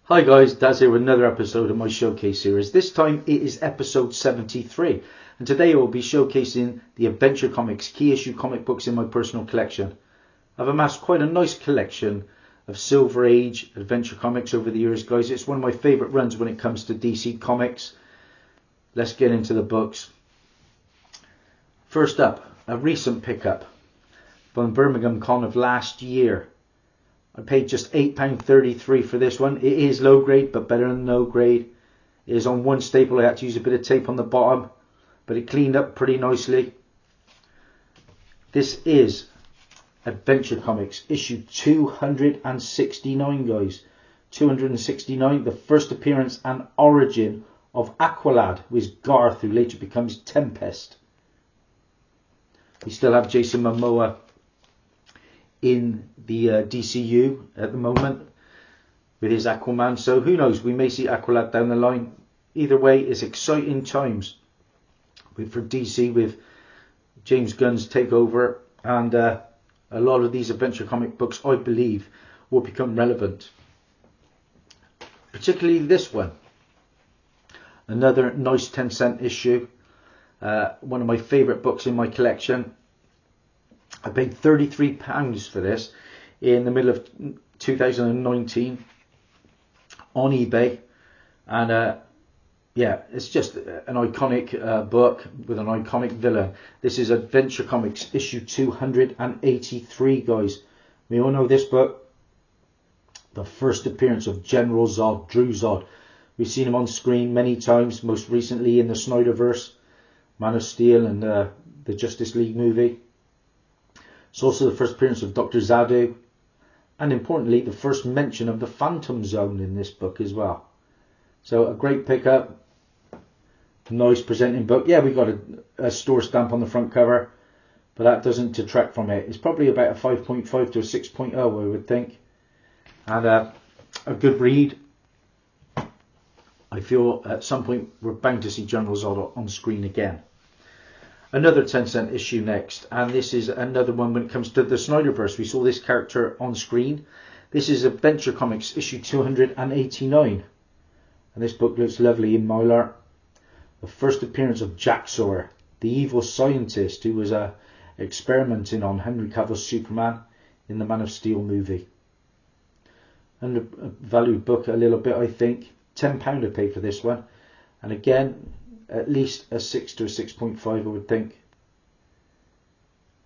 Hi guys, Dazzie here with another episode of my showcase series. This time it is episode 73, and today I will be showcasing the Adventure Comics key issue comic books in my personal collection. I've amassed quite a nice collection of Silver Age Adventure Comics over the years, guys. It's one of my favourite runs when it comes to DC Comics. Let's get into the books. First up, a recent pickup from Birmingham Con of last year. I paid just £8.33 for this one. It is low grade, but better than no grade. It is on one staple. I had to use a bit of tape on the bottom, but it cleaned up pretty nicely. This is Adventure Comics issue 269, guys. 269, the first appearance and origin of Aqualad, who is Garth, who later becomes Tempest. We still have Jason Momoa in the DCU at the moment with his Aquaman, so who knows, we may see Aqualad down the line. Either way, it's exciting times for DC with James Gunn's takeover, and a lot of these adventure comic books, I believe, will become relevant, particularly this one. Another nice 10-cent issue, one of my favourite books in my collection. I paid £33 for this in the middle of 2019 on eBay, and yeah, it's just an iconic book with an iconic villain. This is Adventure Comics issue 283, guys. We all know this book, the first appearance of General Zod, Drew Zod. We've seen him on screen many times, most recently in the Snyderverse, Man of Steel, and the Justice League movie. It's also the first appearance of Dr. Zadu, and importantly, the first mention of the Phantom Zone in this book as well. So a great pickup, nice presenting book. Yeah, we got a store stamp on the front cover, but that doesn't detract from it. It's probably about a 5.5 to a 6.0, I would think, and a good read. I feel at some point we're bound to see General Zod on screen again. Another 10-cent issue next, and this is another one when it comes to the Snyderverse. We saw this character on screen. This is Adventure Comics issue 289, and this book looks lovely in Mylar. The first appearance of Jacksaw, the evil scientist who was experimenting on Henry Cavill's Superman in the Man of Steel movie. Undervalued book a little bit, I think. £10 I paid for this one, and again, at least a 6 to a 6.5, I would think.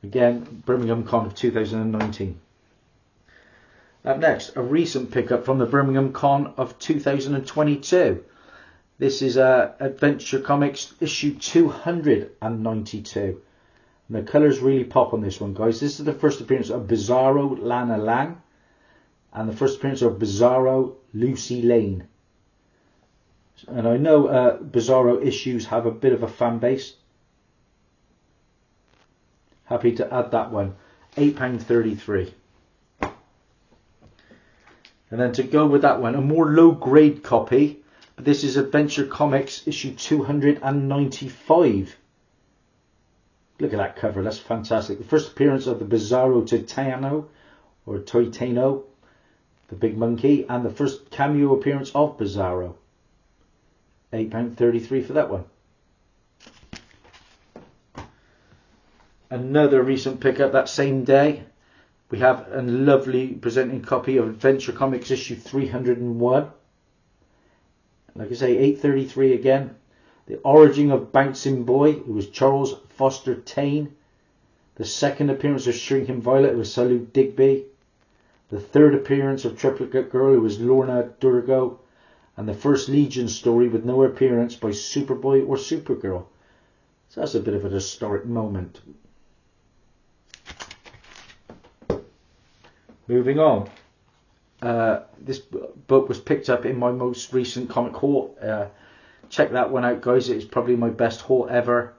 Again, Birmingham Con of 2019. Up next, a recent pickup from the Birmingham Con of 2022. This is Adventure Comics issue 292. And the colours really pop on this one, guys. This is the first appearance of Bizarro Lana Lang, and the first appearance of Bizarro Lucy Lane. And I know Bizarro issues have a bit of a fan base. Happy to add that one. £8.33. And then to go with that one, a more low grade copy. But this is Adventure Comics issue 295. Look at that cover, that's fantastic. The first appearance of the Bizarro Titano, or Titano, the big monkey, and the first cameo appearance of Bizarro. £8.33 for that one. Another recent pickup that same day. We have a lovely presenting copy of Adventure Comics issue 301. Like I say, £8.33 again. The origin of Bouncing Boy, who was Charles Foster Tane. The second appearance of Shrinking Violet, who was Salute Digby. The third appearance of Triplicate Girl, who was Lorna Durgo. And the first Legion story with no appearance by Superboy or Supergirl. So that's a bit of an historic moment. Moving on. This book was picked up in my most recent comic haul. Check that one out, guys. It's probably my best haul ever.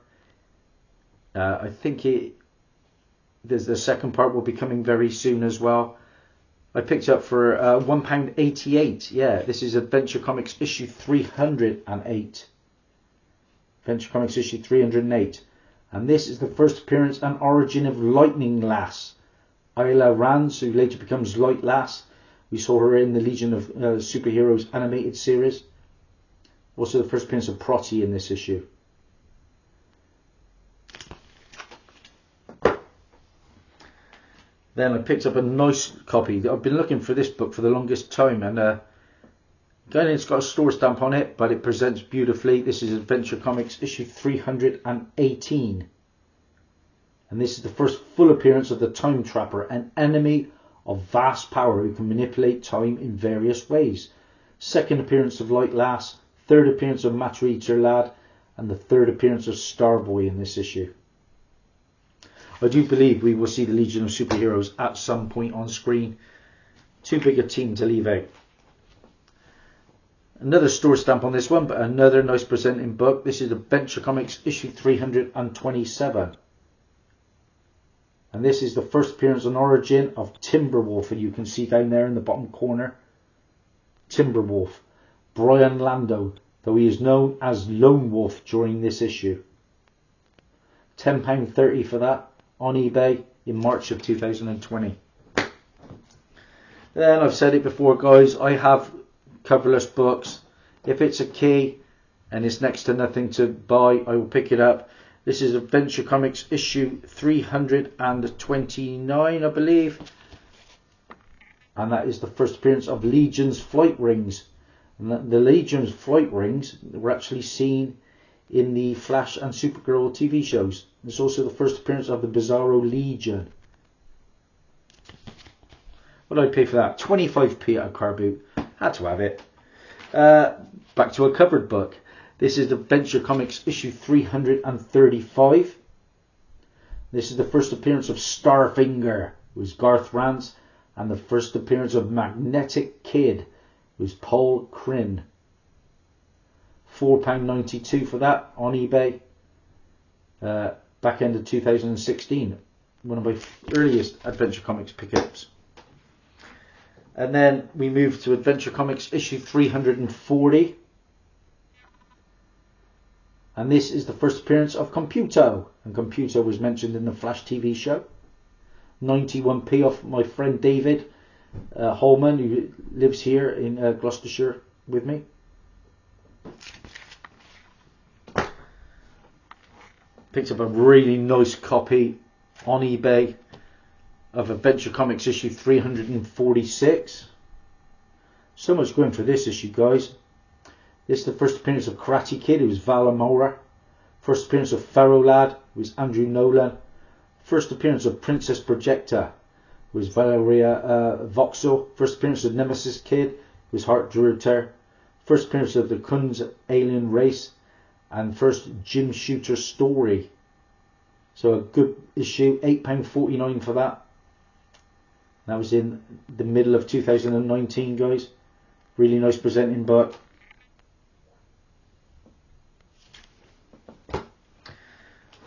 I think there's the second part will be coming very soon as well. I picked up for £1.88. Yeah, this is Adventure Comics issue 308. Adventure Comics issue 308. And this is the first appearance and origin of Lightning Lass, Isla Rance, who later becomes Light Lass, We saw her in the Legion of Superheroes animated series. Also the first appearance of Protty in this issue. Then I picked up a nice copy. I've been looking for this book for the longest time, and again, it's got a store stamp on it, but it presents beautifully. This is Adventure Comics issue 318. And this is the first full appearance of the Time Trapper, an enemy of vast power who can manipulate time in various ways. Second appearance of Light Lass, third appearance of Matter Eater Lad, and the third appearance of Starboy in this issue. I do believe we will see the Legion of Superheroes at some point on screen. Too big a team to leave out. Another store stamp on this one, but another nice presenting book. This is Adventure Comics issue 327. And this is the first appearance and origin of Timberwolf, and you can see down there in the bottom corner. Timberwolf. Brian Lando, though he is known as Lone Wolf during this issue. £10.30 for that on eBay in March of 2020. Then I've said it before, guys, I have coverless books. If it's a key and it's next to nothing to buy, I will pick it up. This is Adventure Comics issue 329, I believe. And that is the first appearance of Legion's Flight Rings. And the Legion's Flight Rings were actually seen in the Flash and Supergirl TV shows. It's also the first appearance of the Bizarro Legion. What did I pay for that? 25p at a car boot. Had to have it. Back to a covered book. This is Adventure Comics issue 335. This is the first appearance of Starfinger, who is Garth Rance, and the first appearance of Magnetic Kid, who is Paul Crin. £4.92 for that on eBay. Back end of 2016. One of my earliest Adventure Comics pickups. And then we move to Adventure Comics issue 340. And this is the first appearance of Computo. And Computo was mentioned in the Flash TV show. 91p off my friend David Holman, who lives here in Gloucestershire with me. Picked up a really nice copy on eBay of Adventure Comics issue 346. So much going for this issue, guys. This is the first appearance of Karate Kid, who was Valamora. First appearance of Pharaoh Lad, who was Andrew Nolan. First appearance of Princess Projecta, who was Valeria Voxel. First appearance of Nemesis Kid, who was Hart Druiter. First appearance of the Kunz alien race. And first Jim Shooter story. So a good issue, £8.49 for that. That was in the middle of 2019, guys. Really nice presenting book.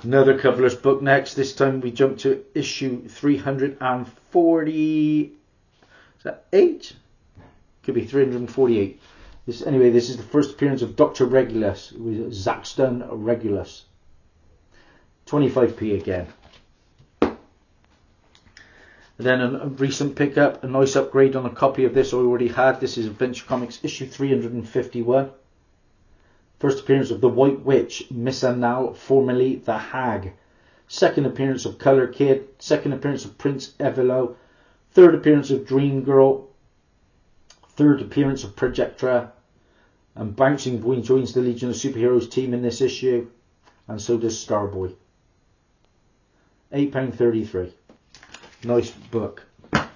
Another coverless book next. This time we jump to issue 340. Is that 8? Could be 348. This is the first appearance of Dr. Regulus, with Zaxton Regulus. 25p again. And then a recent pickup, a nice upgrade on a copy of this I already had. This is Adventure Comics issue 351. First appearance of the White Witch, Miss Annal, formerly the Hag. Second appearance of Colour Kid. Second appearance of Prince Evelo. Third appearance of Dream Girl. Third appearance of Projectra. And Bouncing Boy joins the Legion of Superheroes team in this issue. And so does Starboy. £8.33. Nice book. And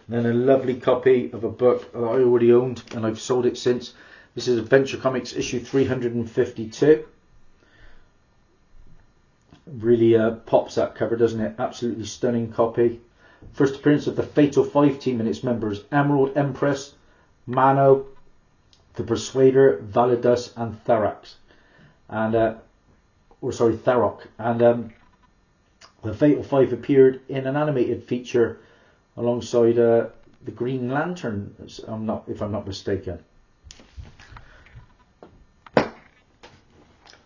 then a lovely copy of a book that I already owned and I've sold it since. This is Adventure Comics issue 352. Really pops that cover, doesn't it? Absolutely stunning copy. First appearance of the Fatal Five team and its members: Emerald Empress, Mano, the Persuader, Validus, and Tharok. And Tharok. And the Fatal Five appeared in an animated feature alongside the Green Lantern, if I'm not mistaken.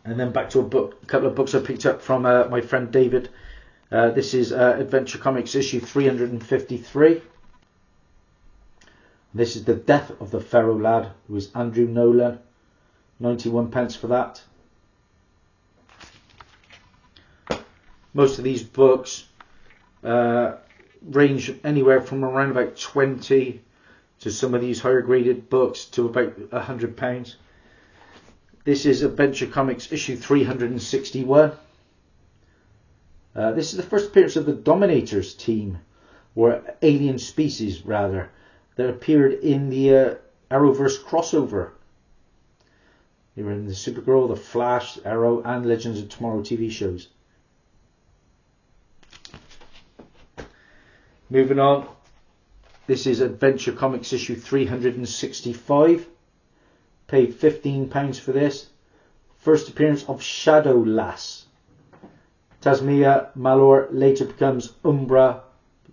And then back to a couple of books I picked up from my friend David. This is Adventure Comics issue 353. This is The Death of the Pharaoh Lad. It was Andrew Nolan. 91p for that. Most of these books range anywhere from around about 20 to some of these higher graded books to about £100. This is Adventure Comics issue 361. This is the first appearance of the Dominators team, or Alien Species rather, that appeared in the Arrowverse crossover. They were in the Supergirl, the Flash, Arrow and Legends of Tomorrow TV shows. Moving on, this is Adventure Comics issue 365. Paid £15 for this. First appearance of Shadow Lass. Tasmia Malor later becomes Umbra,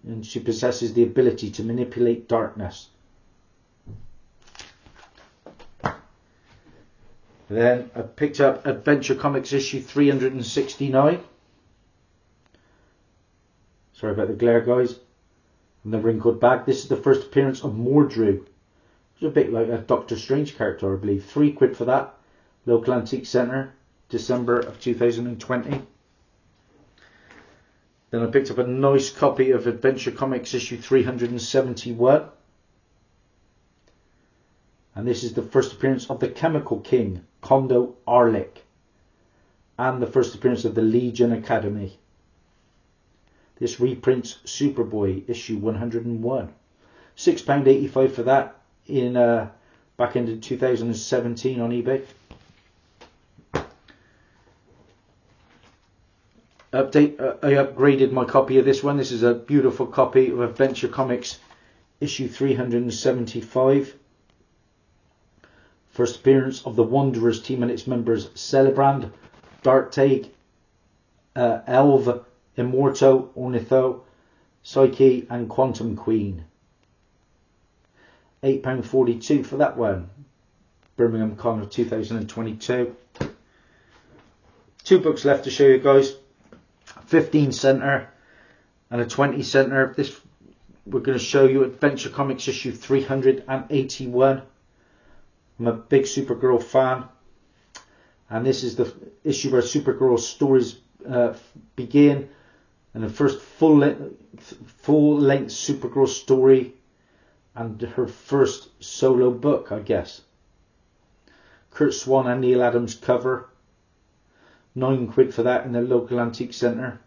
and she possesses the ability to manipulate darkness. Then I picked up Adventure Comics issue 369. Sorry about the glare, guys. And the wrinkled bag. This is the first appearance of Mordru. It's a bit like a Doctor Strange character, I believe. £3 for that. Local Antique Centre, December of 2020. Then I picked up a nice copy of Adventure Comics issue 371. And this is the first appearance of the Chemical King, Kondo Arlik. And the first appearance of the Legion Academy. This reprints Superboy issue 101. £6.85 for that in back into 2017 on eBay. Update, I upgraded my copy of this one. This is a beautiful copy of Adventure Comics issue 375. First appearance of the Wanderers team and its members Celebrand, Darktag, Elv, Immorto, Ornitho, Psyche and Quantum Queen. £8.42 for that one. Birmingham Con of 2022. 2 books left to show you guys. 15 centre and a 20 centre. This we're going to show you Adventure Comics issue 381. I'm a big Supergirl fan, and this is the issue where Supergirl stories begin, and the first full length Supergirl story and her first solo book, I guess. Kurt Swan and Neil Adams cover. £9 for that in the local antique centre.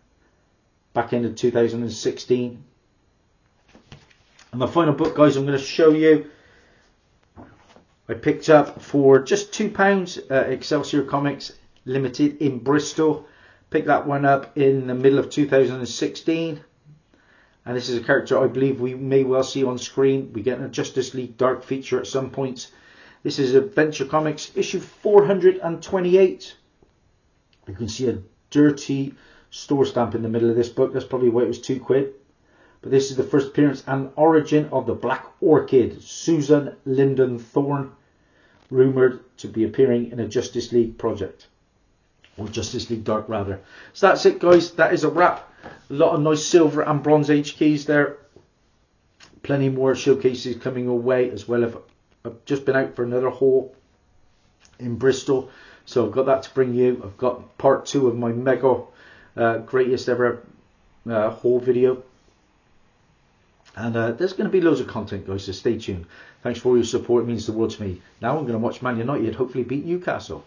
Back into 2016. And the final book, guys, I'm going to show you. I picked up for just £2 Excelsior Comics Limited in Bristol. Picked that one up in the middle of 2016. And this is a character I believe we may well see on screen. We get a Justice League Dark feature at some points. This is Adventure Comics issue 428. You can see a dirty store stamp in the middle of this book. That's probably why it was £2. But this is the first appearance and origin of the Black Orchid, Susan Lyndon Thorne, rumoured to be appearing in a Justice League project. Or Justice League Dark, rather. So that's it, guys. That is a wrap. A lot of nice silver and bronze age keys there. Plenty more showcases coming away as well. I've just been out for another haul in Bristol. So I've got that to bring you. I've got part 2 of my mega greatest ever haul video. And there's going to be loads of content, guys, so stay tuned. Thanks for all your support. It means the world to me. Now I'm going to watch Man United hopefully beat Newcastle.